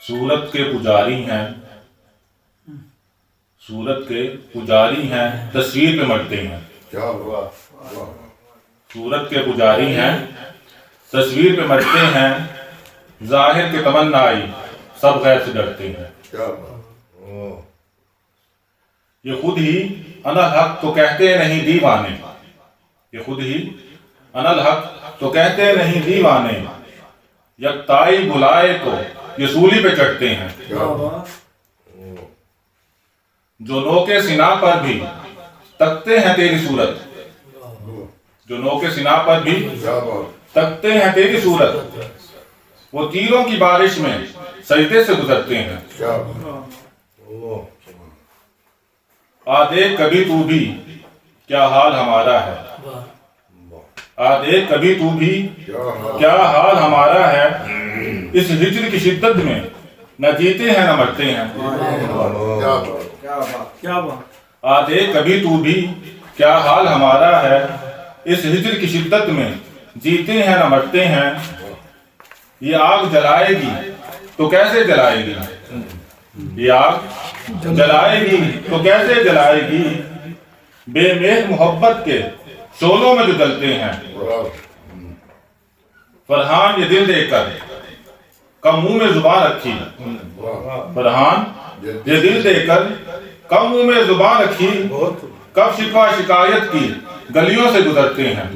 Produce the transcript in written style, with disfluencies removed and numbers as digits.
सूरत के पुजारी हैं, सूरत के पुजारी हैं, तस्वीर पे मरते हैं। सूरत के पुजारी हैं, तस्वीर पे मरते हैं, जाहिर के तमन्ना आई, सब गैर से डरते हैं। ये खुद ही अनल हक तो कहते नहीं दीवाने, ये खुद ही अनल हक तो कहते नहीं दीवाने, यकताई बुलाए तो ये सूली पे चढ़ते हैं। जो नोके सिना पर भी तकते हैं तेरी सूरत, जो नोके सिना पर भी तकते हैं तेरी सूरत, वो तीरों की बारिश में सजदे से गुजरते हैं। आ देख कभी तू भी क्या हाल हमारा है, आ देख कभी तू भी क्या हाल हमारा है, इस हिज्र की शिद्दत में न जीते हैं न मरते हैं। आ देख कभी तू भी क्या हाल हमारा है, इस हिज्र की शिद्दत में जीते हैं न मरते हैं। ये आग जलाएगी तो कैसे जलाएगी, ये आग जलाएगी तो कैसे जलाएगी, बेमेल मोहब्बत के शोलों में जो जलते हैं। फरहान ये दिल देकर कब मुंह में जुबान रखी, फरहान ये दिल देकर कब मुंह में जुबान रखी, कब शिकवा शिकायत की गलियों से गुजरते हैं।